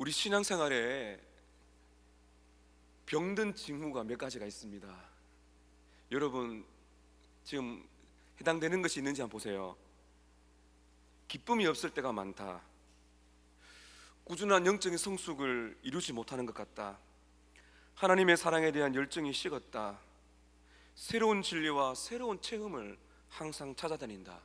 우리 신앙생활에 병든 징후가 몇 가지가 있습니다. 여러분 지금 해당되는 것이 있는지 한번 보세요. 기쁨이 없을 때가 많다. 꾸준한 영적인 성숙을 이루지 못하는 것 같다. 하나님의 사랑에 대한 열정이 식었다. 새로운 진리와 새로운 체험을 항상 찾아다닌다.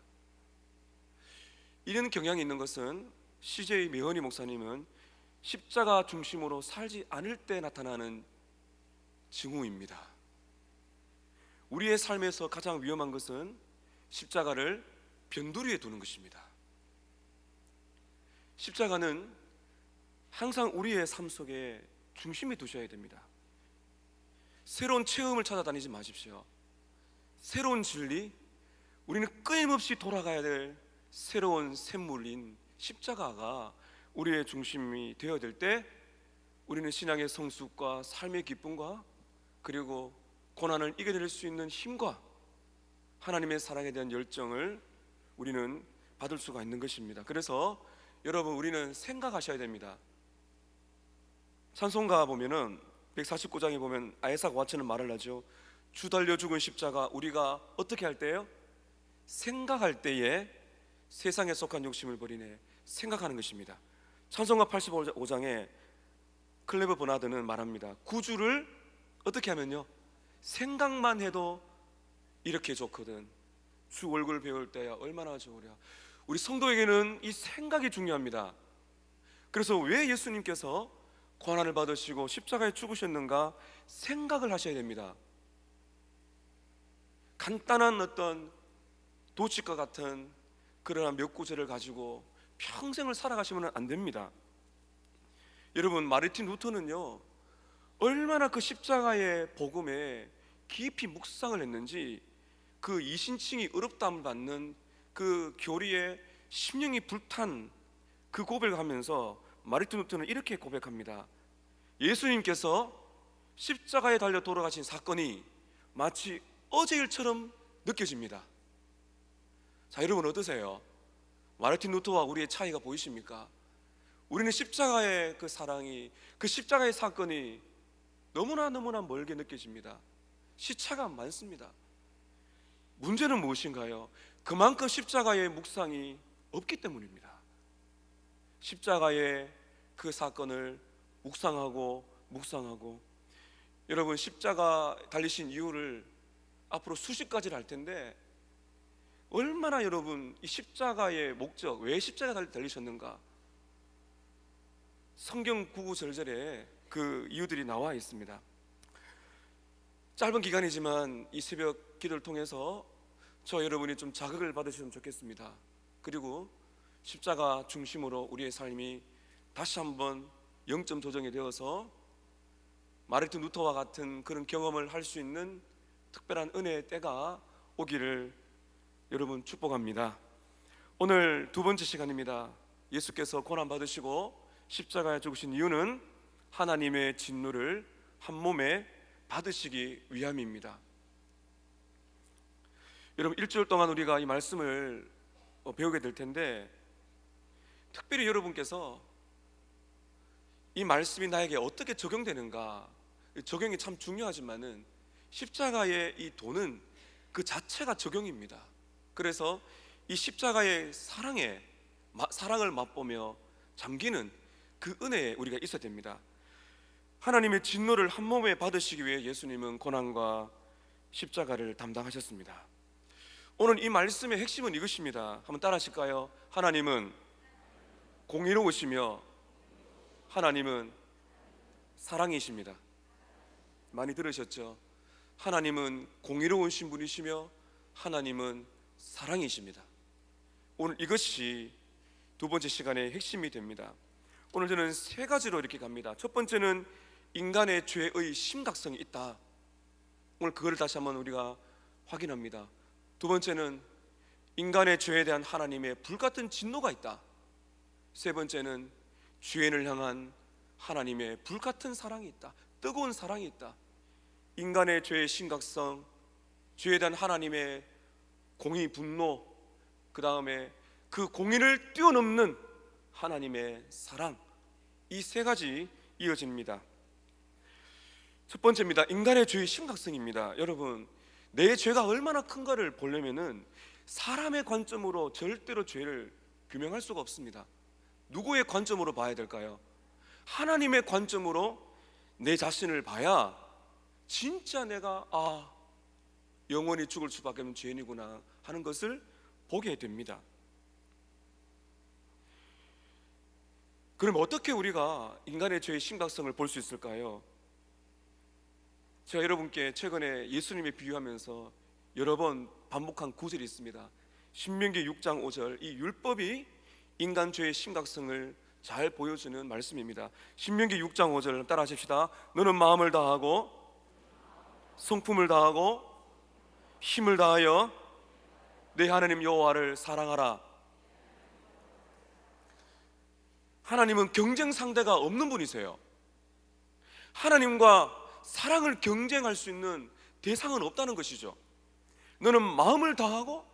이런 경향이 있는 것은 CJ 매헌희 목사님은 십자가 중심으로 살지 않을 때 나타나는 징후입니다. 우리의 삶에서 가장 위험한 것은 십자가를 변두리에 두는 것입니다. 십자가는 항상 우리의 삶 속에 중심에 두셔야 됩니다. 새로운 체험을 찾아다니지 마십시오. 새로운 진리, 우리는 끊임없이 돌아가야 될 새로운 샘물인 십자가가 우리의 중심이 되어야 될 때 우리는 신앙의 성숙과 삶의 기쁨과 그리고 고난을 이겨낼 수 있는 힘과 하나님의 사랑에 대한 열정을 우리는 받을 수가 있는 것입니다. 그래서 여러분, 우리는 생각하셔야 됩니다. 찬송가 보면은 149장에 보면 아이삭 와츠는 말을 하죠. 주 달려 죽은 십자가, 우리가 어떻게 할 때요? 생각할 때에 세상에 속한 욕심을 버리네. 생각하는 것입니다. 찬송가 85장에 클레버 버나드는 말합니다. 구주를 어떻게 하면요? 생각만 해도 이렇게 좋거든. 주 얼굴 배울 때야 얼마나 좋으랴. 우리 성도에게는 이 생각이 중요합니다. 그래서 왜 예수님께서 고난을 받으시고 십자가에 죽으셨는가 생각을 하셔야 됩니다. 간단한 어떤 도치과 같은 그러한 몇 구절을 가지고 평생을 살아가시면 안 됩니다. 여러분, 마르틴 루터는요 얼마나 그 십자가의 복음에 깊이 묵상을 했는지 그 이신칭이 의롭다함을 받는 그 교리에 심령이 불탄 그 고백을 하면서 마르틴 루터는 이렇게 고백합니다. 예수님께서 십자가에 달려 돌아가신 사건이 마치 어제 일처럼 느껴집니다. 자, 여러분 어떠세요? 마르틴 루터와 우리의 차이가 보이십니까? 우리는 십자가의 그 사랑이, 그 십자가의 사건이 너무나 멀게 느껴집니다. 시차가 많습니다. 문제는 무엇인가요? 그만큼 십자가의 묵상이 없기 때문입니다. 십자가의 그 사건을 묵상하고 여러분, 십자가 달리신 이유를 앞으로 수십 가지를 할 텐데 얼마나 여러분 이 십자가의 목적, 왜 십자가 달리셨는가, 성경 구구절절에 그 이유들이 나와 있습니다. 짧은 기간이지만 이 새벽 기도를 통해서 저 여러분이 좀 자극을 받으시면 좋겠습니다. 그리고 십자가 중심으로 우리의 삶이 다시 한번 영점 조정이 되어서 마르틴 루터와 같은 그런 경험을 할 수 있는 특별한 은혜의 때가 오기를 여러분 축복합니다. 오늘 두 번째 시간입니다. 예수께서 고난 받으시고 십자가에 죽으신 이유는 하나님의 진노를 한 몸에 받으시기 위함입니다. 여러분, 일주일 동안 우리가 이 말씀을 배우게 될 텐데 특별히 여러분께서 이 말씀이 나에게 어떻게 적용되는가, 적용이 참 중요하지만은 십자가의 이 도는 그 자체가 적용입니다. 그래서 이 십자가의 사랑을 맛보며 잠기는 그 은혜에 우리가 있어야 됩니다. 하나님의 진노를 한 몸에 받으시기 위해 예수님은 고난과 십자가를 담당하셨습니다. 오늘 이 말씀의 핵심은 이것입니다. 한번 따라 하실까요? 하나님은 공의로우시며 하나님은 사랑이십니다. 많이 들으셨죠? 하나님은 공의로우신 분이시며 하나님은 사랑이십니다. 오늘 이것이 두 번째 시간의 핵심이 됩니다. 오늘 저는 세 가지로 이렇게 갑니다. 첫 번째는 인간의 죄의 심각성이 있다. 오늘 그걸 다시 한번 우리가 확인합니다. 두 번째는 인간의 죄에 대한 하나님의 불같은 진노가 있다. 세 번째는 죄인을 향한 하나님의 불같은 사랑이 있다. 뜨거운 사랑이 있다. 인간의 죄의 심각성, 죄에 대한 하나님의 공의, 분노, 그 다음에 그 공의를 뛰어넘는 하나님의 사랑, 이 세 가지 이어집니다. 첫 번째입니다. 인간의 죄의 심각성입니다. 여러분, 내 죄가 얼마나 큰가를 보려면은 사람의 관점으로 절대로 죄를 규명할 수가 없습니다. 누구의 관점으로 봐야 될까요? 하나님의 관점으로 내 자신을 봐야 진짜 내가 영원히 죽을 수밖에 없는 죄인이구나 하는 것을 보게 됩니다. 그럼 어떻게 우리가 인간의 죄의 심각성을 볼 수 있을까요? 제가 여러분께 최근에 예수님에 비유하면서 여러 번 반복한 구절이 있습니다. 신명기 6장 5절, 이 율법이 인간 죄의 심각성을 잘 보여주는 말씀입니다. 신명기 6장 5절 따라 하십시다. 너는 마음을 다하고 성품을 다하고 힘을 다하여 내 하나님 여호와를 사랑하라. 하나님은 경쟁 상대가 없는 분이세요. 하나님과 사랑을 경쟁할 수 있는 대상은 없다는 것이죠. 너는 마음을 다하고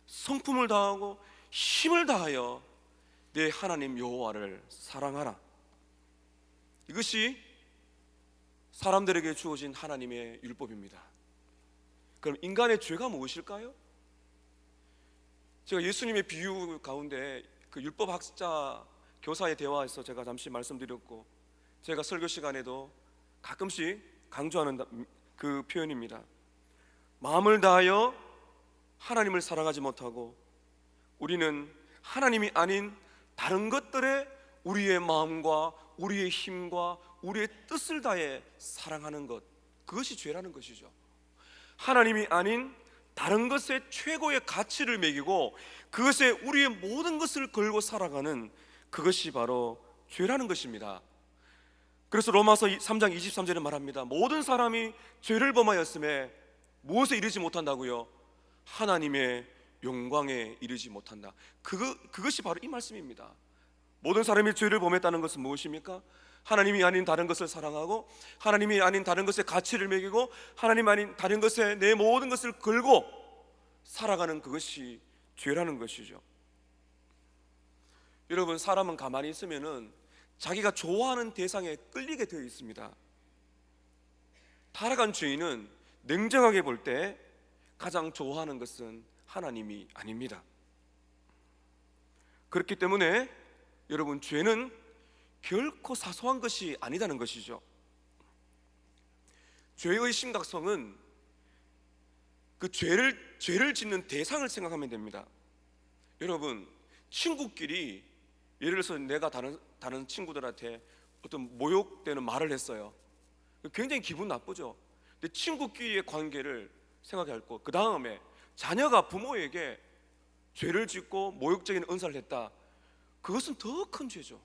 성품을 다하고 힘을 다하여 내 하나님 여호와를 사랑하라. 이것이 사람들에게 주어진 하나님의 율법입니다. 그럼 인간의 죄가 무엇일까요? 제가 예수님의 비유 가운데 그 율법학자 교사의 대화에서 제가 잠시 말씀드렸고, 제가 설교 시간에도 가끔씩 강조하는 그 표현입니다. 마음을 다하여 하나님을 사랑하지 못하고 우리는 하나님이 아닌 다른 것들에 우리의 마음과 우리의 힘과 우리의 뜻을 다해 사랑하는 것, 그것이 죄라는 것이죠. 하나님이 아닌 다른 것에 최고의 가치를 매기고 그것에 우리의 모든 것을 걸고 살아가는 그것이 바로 죄라는 것입니다. 그래서 로마서 3장 23절에 말합니다. 모든 사람이 죄를 범하였음에 무엇에 이르지 못한다고요? 하나님의 영광에 이르지 못한다. 그것이 바로 이 말씀입니다. 모든 사람이 죄를 범했다는 것은 무엇입니까? 하나님이 아닌 다른 것을 사랑하고 하나님이 아닌 다른 것에 가치를 매기고 하나님 아닌 다른 것에 내 모든 것을 걸고 살아가는 그것이 죄라는 것이죠. 여러분, 사람은 가만히 있으면은 자기가 좋아하는 대상에 끌리게 되어 있습니다. 타락한 죄인은 냉정하게 볼 때 가장 좋아하는 것은 하나님이 아닙니다. 그렇기 때문에 여러분, 죄는 결코 사소한 것이 아니다는 것이죠. 죄의 심각성은 그 죄를 짓는 대상을 생각하면 됩니다. 여러분, 친구끼리 예를 들어서 내가 다른 친구들한테 어떤 모욕되는 말을 했어요. 굉장히 기분 나쁘죠. 근데 친구끼리의 관계를 생각할 것, 그 다음에 자녀가 부모에게 죄를 짓고 모욕적인 언사를 했다, 그것은 더 큰 죄죠.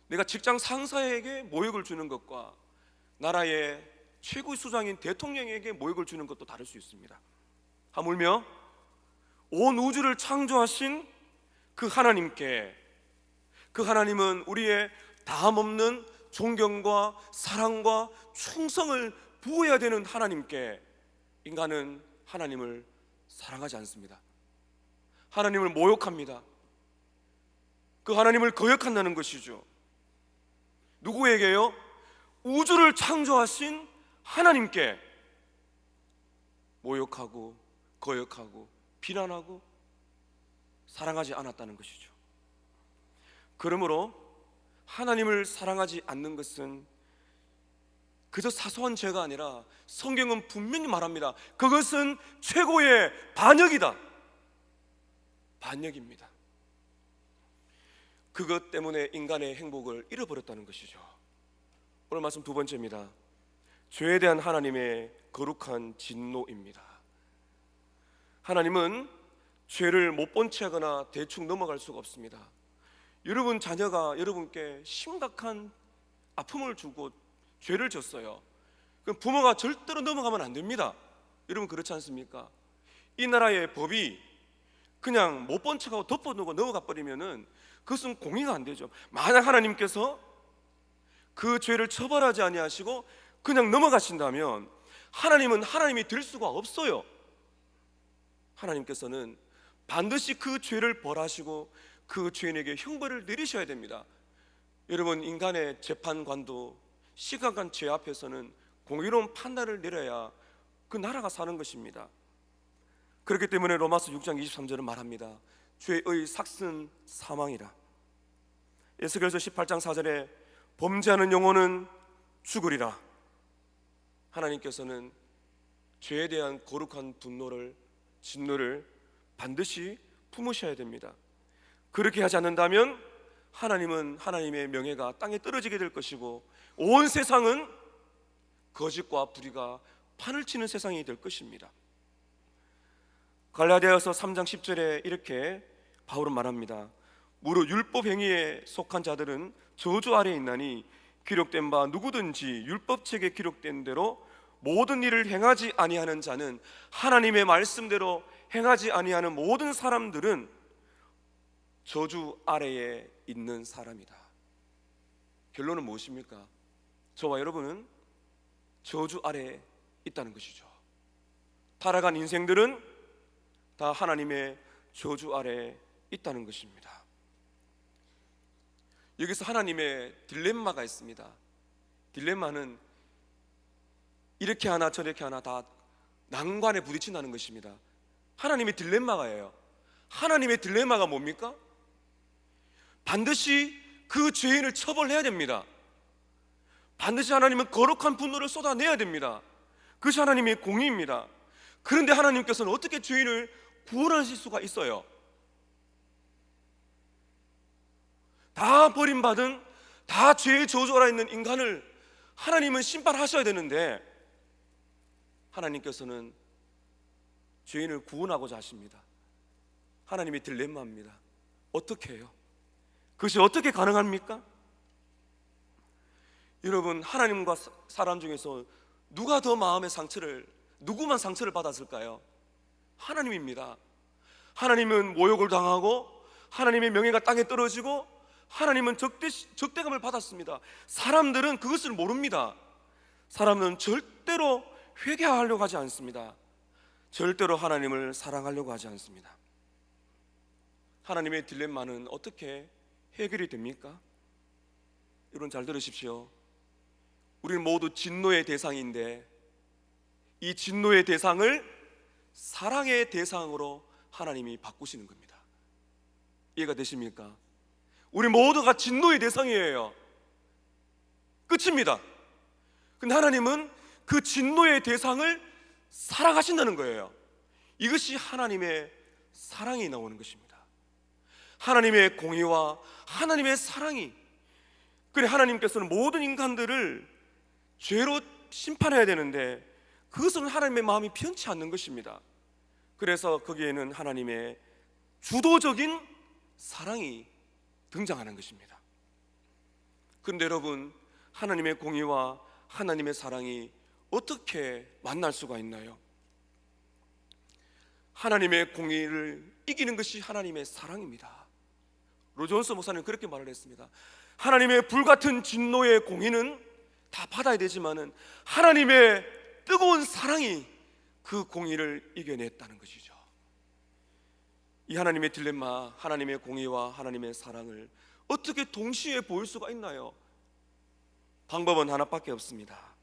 내가 직장 상사에게 모욕을 주는 것과 나라의 최고의 수장인 대통령에게 모욕을 주는 것도 다를 수 있습니다. 하물며 온 우주를 창조하신 그 하나님께, 그 하나님은 우리의 다함없는 존경과 사랑과 충성을 부어야 되는 하나님께 인간은 하나님을 사랑하지 않습니다. 하나님을 모욕합니다. 그 하나님을 거역한다는 것이죠. 누구에게요? 우주를 창조하신 하나님께 모욕하고 거역하고 비난하고 사랑하지 않았다는 것이죠. 그러므로 하나님을 사랑하지 않는 것은 그저 사소한 죄가 아니라 성경은 분명히 말합니다. 그것은 최고의 반역이다. 반역입니다. 그것 때문에 인간의 행복을 잃어버렸다는 것이죠. 오늘 말씀 두 번째입니다. 죄에 대한 하나님의 거룩한 진노입니다. 하나님은 죄를 못 본 채 하거나 대충 넘어갈 수가 없습니다. 여러분 자녀가 여러분께 심각한 아픔을 주고 죄를 졌어요. 그럼 부모가 절대로 넘어가면 안 됩니다. 여러분 그렇지 않습니까? 이 나라의 법이 그냥 못 본 척하고 덮어놓고 넘어가 버리면은 그것은 공의가 안 되죠. 만약 하나님께서 그 죄를 처벌하지 아니하시고 그냥 넘어가신다면 하나님은 하나님이 될 수가 없어요. 하나님께서는 반드시 그 죄를 벌하시고 그 죄인에게 형벌을 내리셔야 됩니다. 여러분, 인간의 재판관도 시각관 죄 앞에서는 공의로운 판단을 내려야 그 나라가 사는 것입니다. 그렇기 때문에 로마서 6장 23절은 말합니다. 죄의 삭은 사망이라. 에스겔서 18장 4절에 범죄하는 영혼은 죽으리라. 하나님께서는 죄에 대한 거룩한 분노를, 진노를 반드시 품으셔야 됩니다. 그렇게 하지 않는다면 하나님은 하나님의 명예가 땅에 떨어지게 될 것이고 온 세상은 거짓과 불의가 판을 치는 세상이 될 것입니다. 갈라디아서 3장 10절에 이렇게 바울은 말합니다. 무릇 율법 행위에 속한 자들은 저주 아래에 있나니 기록된 바 누구든지 율법책에 기록된 대로 모든 일을 행하지 아니하는 자는, 하나님의 말씀대로 행하지 아니하는 모든 사람들은 저주 아래에 있는 사람이다. 결론은 무엇입니까? 저와 여러분은 저주 아래에 있다는 것이죠. 타락한 인생들은 다 하나님의 저주 아래에 있다는 것입니다. 여기서 하나님의 딜레마가 있습니다. 딜레마는 이렇게 하나 저렇게 하나 다 난관에 부딪힌다는 것입니다. 하나님의 딜레마가예요. 하나님의 딜레마가 뭡니까? 반드시 그 죄인을 처벌해야 됩니다. 반드시 하나님은 거룩한 분노를 쏟아내야 됩니다. 그것이 하나님의 공의입니다. 그런데 하나님께서는 어떻게 죄인을 구원하실 수가 있어요? 다 버림받은, 다 죄의 저주 아래 있는 인간을 하나님은 심판하셔야 되는데 하나님께서는 죄인을 구원하고자 하십니다. 하나님의 딜레마입니다. 어떻게 해요? 그것이 어떻게 가능합니까? 여러분, 하나님과 사람 중에서 누가 더 마음의 상처를, 누구만 상처를 받았을까요? 하나님입니다. 하나님은 모욕을 당하고 하나님의 명예가 땅에 떨어지고 하나님은 적대감을 받았습니다. 사람들은 그것을 모릅니다. 사람은 절대로 회개하려고 하지 않습니다. 절대로 하나님을 사랑하려고 하지 않습니다. 하나님의 딜레마는 어떻게 해결이 됩니까? 여러분 잘 들으십시오. 우리는 모두 진노의 대상인데 이 진노의 대상을 사랑의 대상으로 하나님이 바꾸시는 겁니다. 이해가 되십니까? 우리 모두가 진노의 대상이에요. 끝입니다. 근데 하나님은 그 진노의 대상을 사랑하신다는 거예요. 이것이 하나님의 사랑이 나오는 것입니다. 하나님의 공의와 하나님의 사랑이, 그래 하나님께서는 모든 인간들을 죄로 심판해야 되는데 그것은 하나님의 마음이 편치 않는 것입니다. 그래서 거기에는 하나님의 주도적인 사랑이 등장하는 것입니다. 그런데 여러분, 하나님의 공의와 하나님의 사랑이 어떻게 만날 수가 있나요? 하나님의 공의를 이기는 것이 하나님의 사랑입니다. 로존스 목사님 그렇게 말을 했습니다. 하나님의 불같은 진노의 공의는 다 받아야 되지만은 하나님의 뜨거운 사랑이 그 공의를 이겨냈다는 것이죠. 이 하나님의 딜레마, 하나님의 공의와 하나님의 사랑을 어떻게 동시에 보일 수가 있나요? 방법은 하나밖에 없습니다.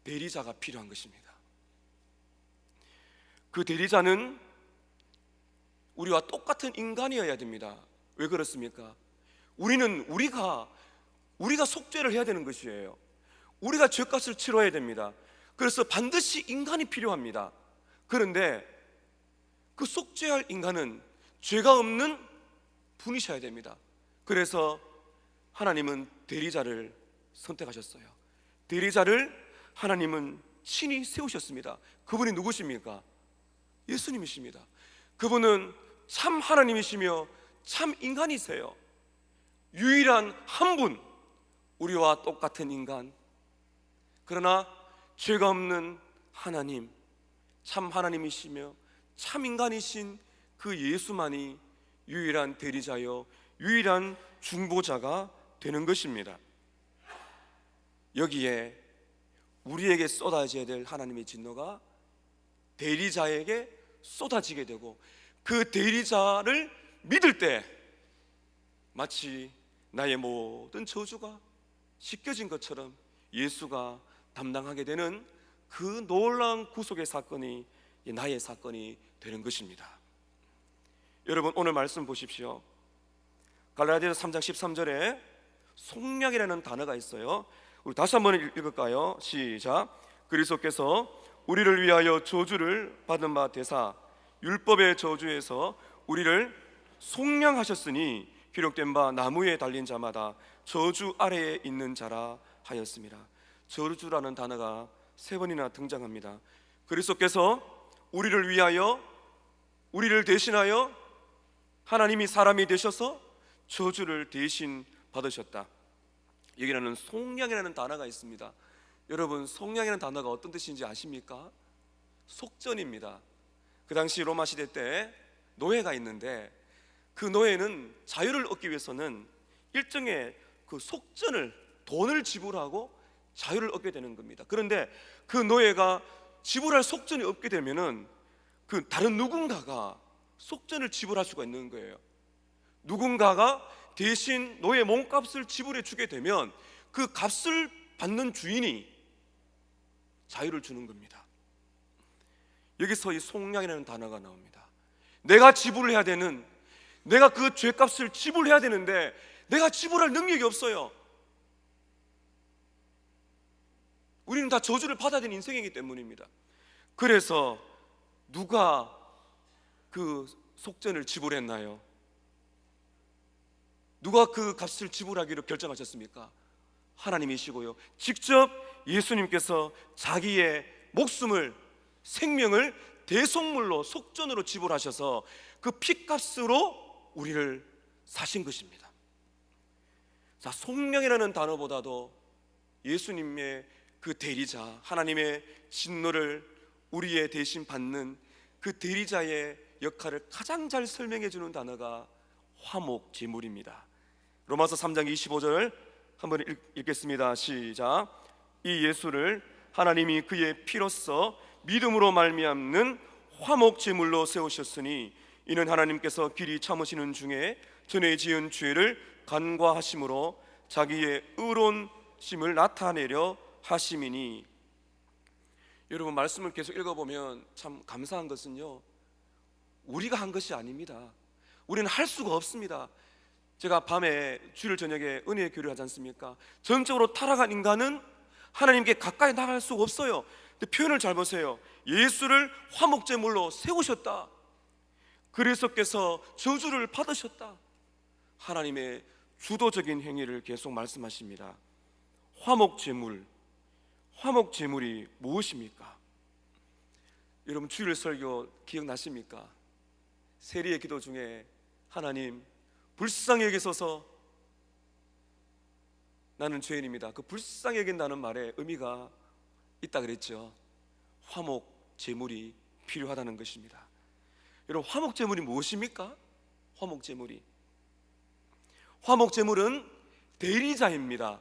대리자가 필요한 것입니다. 그 대리자는 우리와 똑같은 인간이어야 됩니다. 왜 그렇습니까? 우리가 속죄를 해야 되는 것이에요. 우리가 죄값을 치러야 됩니다. 그래서 반드시 인간이 필요합니다. 그런데 그 속죄할 인간은 죄가 없는 분이셔야 됩니다. 그래서 하나님은 대리자를 선택하셨어요. 대리자를 하나님은 친히 세우셨습니다. 그분이 누구십니까? 예수님이십니다. 그분은 참 하나님이시며 참 인간이세요. 유일한 한 분, 우리와 똑같은 인간, 그러나 죄가 없는 하나님, 참 하나님이시며 참 인간이신 그 예수만이 유일한 대리자요 유일한 중보자가 되는 것입니다. 여기에 우리에게 쏟아져야 될 하나님의 진노가 대리자에게 쏟아지게 되고 그 대리자를 믿을 때 마치 나의 모든 저주가 씻겨진 것처럼 예수가 담당하게 되는 그 놀라운 구속의 사건이 나의 사건이 되는 것입니다. 여러분, 오늘 말씀 보십시오. 갈라디아서 3장 13절에 속량이라는 단어가 있어요. 우리 다시 한번 읽을까요? 시작. 그리스도께서 우리를 위하여 저주를 받은 바 되사 율법의 저주에서 우리를 속량하셨으니 기록된 바 나무에 달린 자마다 저주 아래에 있는 자라 하였습니다. 저주라는 단어가 3번이나 등장합니다. 그리스도께서 우리를 위하여, 우리를 대신하여 하나님이 사람이 되셔서 저주를 대신 받으셨다. 여기는 속량이라는 단어가 있습니다. 여러분, 속량이라는 단어가 어떤 뜻인지 아십니까? 속전입니다. 그 당시 로마 시대 때 노예가 있는데 그 노예는 자유를 얻기 위해서는 일정의 그 속전을, 돈을 지불하고 자유를 얻게 되는 겁니다. 그런데 그 노예가 지불할 속전이 없게 되면은 그 다른 누군가가 속전을 지불할 수가 있는 거예요. 누군가가 대신 노예 몸값을 지불해 주게 되면 그 값을 받는 주인이 자유를 주는 겁니다. 여기서 이 속량이라는 단어가 나옵니다. 내가 지불을 해야 되는, 내가 그 죄값을 지불해야 되는데 내가 지불할 능력이 없어요. 우리는 다 저주를 받아야 되는 인생이기 때문입니다. 그래서 누가 그 속전을 지불했나요? 누가 그 값을 지불하기로 결정하셨습니까? 하나님이시고요, 직접 예수님께서 자기의 목숨을, 생명을 대속물로, 속전으로 지불하셔서 그 피값으로 우리를 사신 것입니다. 자, 속량이라는 단어보다도 예수님의 그 대리자, 하나님의 진노를 우리의 대신 받는 그 대리자의 역할을 가장 잘 설명해 주는 단어가 화목제물입니다. 로마서 3장 25절 한번 읽겠습니다. 시작. 이 예수를 하나님이 그의 피로써 믿음으로 말미암는 화목제물로 세우셨으니 이는 하나님께서 길이 참으시는 중에 전에 지은 죄를 간과하심으로 자기의 의로운심을 나타내려 하심이니. 여러분, 말씀을 계속 읽어보면 참 감사한 것은요, 우리가 한 것이 아닙니다. 우리는 할 수가 없습니다. 제가 밤에 주일 저녁에 은혜의 교류를 하지 않습니까? 전적으로 타락한 인간은 하나님께 가까이 나갈 수가 없어요. 근데 표현을 잘 보세요. 예수를 화목제물로 세우셨다. 그리스도께서 저주를 받으셨다. 하나님의 주도적인 행위를 계속 말씀하십니다. 화목제물, 화목제물이 무엇입니까? 여러분, 주일 설교 기억나십니까? 세리의 기도 중에 하나님, 불쌍히 여기소서, 나는 죄인입니다. 그 불쌍히 여긴다는 말에 의미가 있다 그랬죠. 화목제물이 필요하다는 것입니다. 여러분, 화목제물이 무엇입니까? 화목제물은 대리자입니다.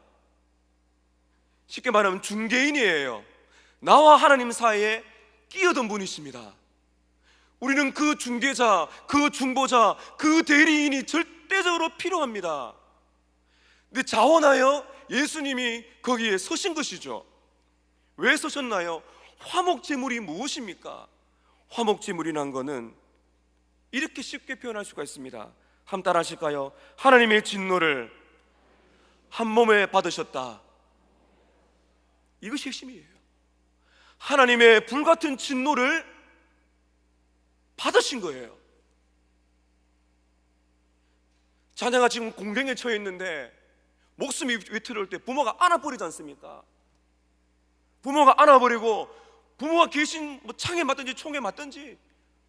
쉽게 말하면 중개인이에요. 나와 하나님 사이에 끼어든 분이십니다. 우리는 그 중개자, 그 중보자, 그 대리인이 절대적으로 필요합니다. 근데 자원하여 예수님이 거기에 서신 것이죠. 왜 서셨나요? 화목제물이 무엇입니까? 화목제물이란 거는 이렇게 쉽게 표현할 수가 있습니다. 한번 따라 하실까요? 하나님의 진노를 한 몸에 받으셨다. 이것이 핵심이에요. 하나님의 불같은 진노를 받으신 거예요. 자녀가 지금 공경에 처해 있는데 목숨이 위태로울 때 부모가 안아버리지 않습니까? 부모가 안아버리고 부모가 계신 창에 맞든지 총에 맞든지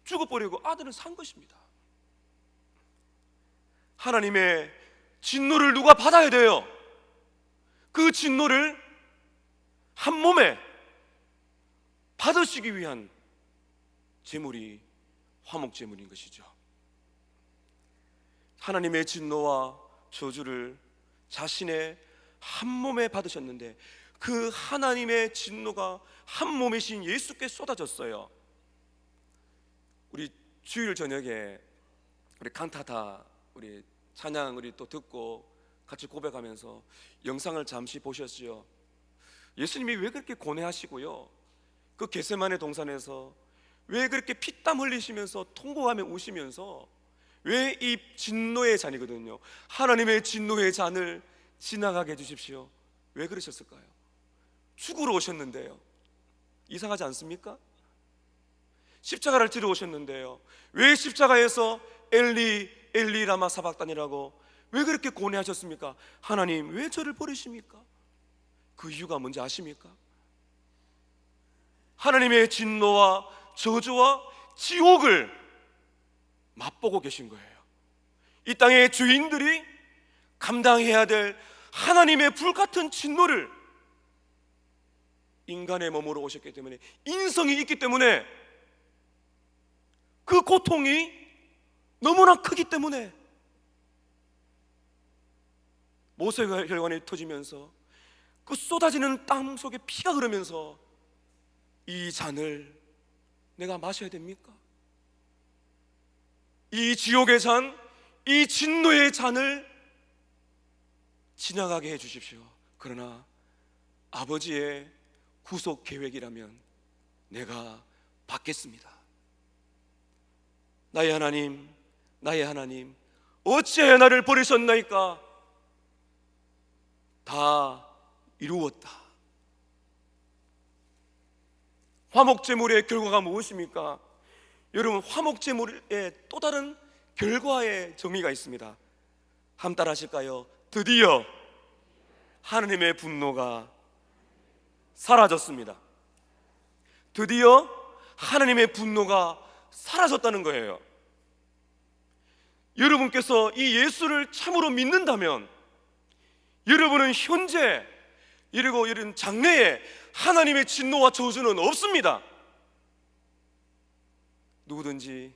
죽어버리고 아들은 산 것입니다. 하나님의 진노를 누가 받아야 돼요? 그 진노를 한 몸에 받으시기 위한 제물이 화목제물인 것이죠. 하나님의 진노와 저주를 자신의 한 몸에 받으셨는데 그 하나님의 진노가 한 몸이신 예수께 쏟아졌어요. 우리 주일 저녁에 우리 칸타타 우리 찬양 우리 또 듣고 같이 고백하면서 영상을 잠시 보셨지요. 예수님이 왜 그렇게 고뇌하시고요, 그 겟세마네 동산에서 왜 그렇게 피땀 흘리시면서 통곡하며 우시면서 왜 이 진노의 잔이거든요, 하나님의 진노의 잔을 지나가게 해주십시오, 왜 그러셨을까요? 죽으러 오셨는데요. 이상하지 않습니까? 십자가를 지러 오셨는데요, 왜 십자가에서 엘리 엘리 라마 사박단이라고 왜 그렇게 고뇌하셨습니까? 하나님 왜 저를 버리십니까? 그 이유가 뭔지 아십니까? 하나님의 진노와 저주와 지옥을 맛보고 계신 거예요. 이 땅의 죄인들이 감당해야 될 하나님의 불같은 진노를 인간의 몸으로 오셨기 때문에, 인성이 있기 때문에, 그 고통이 너무나 크기 때문에 모세혈관이 터지면서 그 쏟아지는 땀 속에 피가 흐르면서 이 잔을 내가 마셔야 됩니까? 이 지옥의 잔, 이 진노의 잔을 지나가게 해 주십시오. 그러나 아버지의 구속 계획이라면 내가 받겠습니다. 나의 하나님, 나의 하나님, 어찌하여 나를 버리셨나이까? 다 이루었다. 화목제물의 결과가 무엇입니까? 여러분, 화목제물의 또 다른 결과의 정의가 있습니다. 함 따라 하실까요? 드디어 하나님의 분노가 사라졌습니다. 드디어 하나님의 분노가 사라졌다는 거예요. 여러분께서 이 예수를 참으로 믿는다면 여러분은 현재 이러고 이런 장래에 하나님의 진노와 저주는 없습니다. 누구든지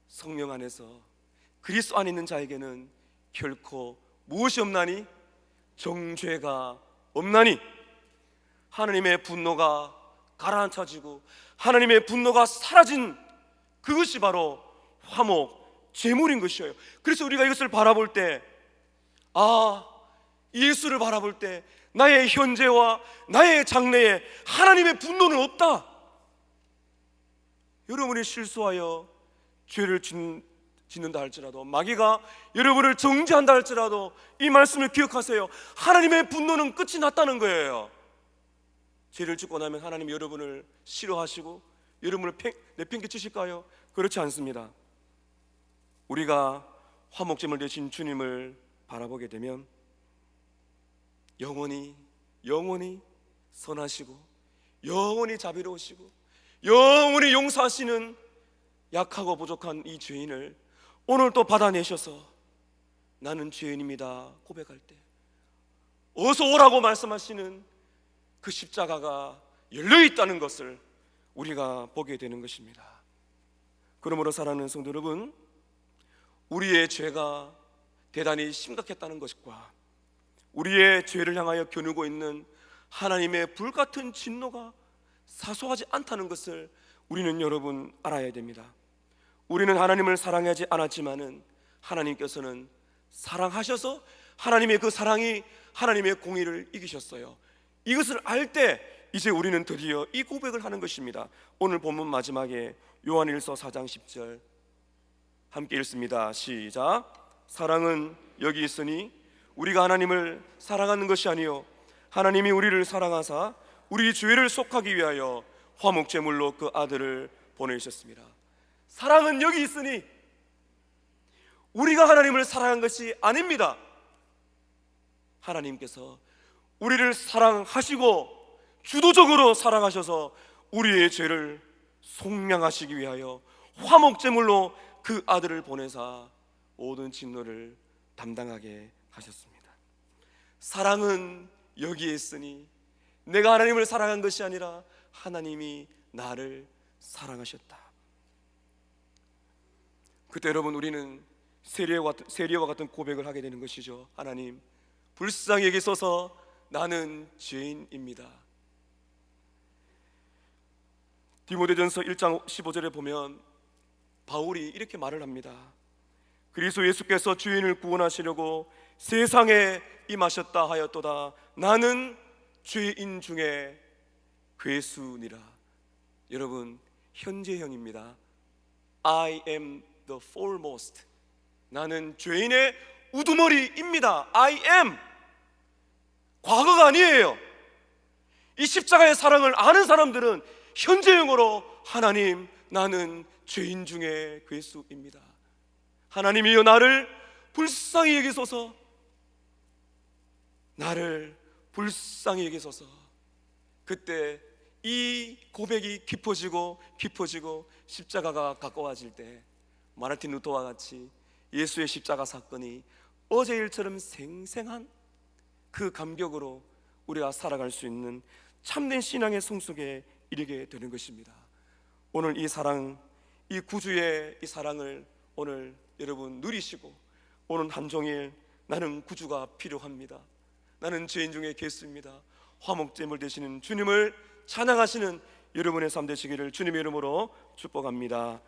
성령 안에서 그리스도 안에 있는 자에게는 결코 무엇이 없나니? 정죄가 없나니? 하나님의 분노가 가라앉혀지고 하나님의 분노가 사라진 그것이 바로 화목 제물인 것이에요. 그래서 우리가 이것을 바라볼 때, 예수를 바라볼 때 나의 현재와 나의 장래에 하나님의 분노는 없다. 여러분이 실수하여 죄를 짓는다 할지라도, 마귀가 여러분을 정죄한다 할지라도 이 말씀을 기억하세요. 하나님의 분노는 끝이 났다는 거예요. 죄를 짓고 나면 하나님이 여러분을 싫어하시고 여러분을 내팽개치실까요? 그렇지 않습니다. 우리가 화목제물 되신 주님을 바라보게 되면 영원히 선하시고 영원히 자비로우시고 영원히 용서하시는 약하고 부족한 이 죄인을 오늘 또 받아내셔서 나는 죄인입니다 고백할 때 어서 오라고 말씀하시는 그 십자가가 열려있다는 것을 우리가 보게 되는 것입니다. 그러므로 사랑하는 성도 여러분, 우리의 죄가 대단히 심각했다는 것과 우리의 죄를 향하여 겨누고 있는 하나님의 불같은 진노가 사소하지 않다는 것을 우리는 여러분 알아야 됩니다. 우리는 하나님을 사랑하지 않았지만은 하나님께서는 사랑하셔서 하나님의 그 사랑이 하나님의 공의를 이기셨어요. 이것을 알 때 이제 우리는 드디어 이 고백을 하는 것입니다. 오늘 본문 마지막에 요한일서 4장 10절 함께 읽습니다. 시작. 사랑은 여기 있으니 우리가 하나님을 사랑하는 것이 아니요 하나님이 우리를 사랑하사 우리 죄를 속하기 위하여 화목제물로 그 아들을 보내주셨습니다. 사랑은 여기 있으니 우리가 하나님을 사랑한 것이 아닙니다. 하나님께서 우리를 사랑하시고 주도적으로 사랑하셔서 우리의 죄를 속량하시기 위하여 화목제물로 그 아들을 보내사 모든 진노를 담당하게 하셨습니다. 사랑은 여기에 있으니 내가 하나님을 사랑한 것이 아니라 하나님이 나를 사랑하셨다. 그때 여러분 우리는 세리와 같은 고백을 하게 되는 것이죠. 하나님, 불쌍히 여기소서 나는 죄인입니다. 디모데전서 1장 15절에 보면 바울이 이렇게 말을 합니다. 그리스도 예수께서 죄인을 구원하시려고 세상에 임하셨다 하였도다. 나는 죄인 중에 괴수니라. 여러분, 현재형입니다. I am the foremost. 나는 죄인의 우두머리입니다. I am. 과거가 아니에요. 이 십자가의 사랑을 아는 사람들은 현재형으로 하나님, 나는 죄인 중에 괴수입니다. 하나님이여 나를 불쌍히 여기소서. 나를 불쌍히 여기소서. 그때 이 고백이 깊어지고 십자가가 가까워질 때 마르틴 루터와 같이 예수의 십자가 사건이 어제 일처럼 생생한 그 감격으로 우리가 살아갈 수 있는 참된 신앙의 성숙에 이르게 되는 것입니다. 오늘 이 사랑, 이 구주의 이 사랑을 오늘 여러분 누리시고, 오늘 한종일 나는 구주가 필요합니다, 나는 죄인 중에 괴수입니다, 화목제물 되시는 주님을 찬양하시는 여러분의 삶 되시기를 주님의 이름으로 축복합니다.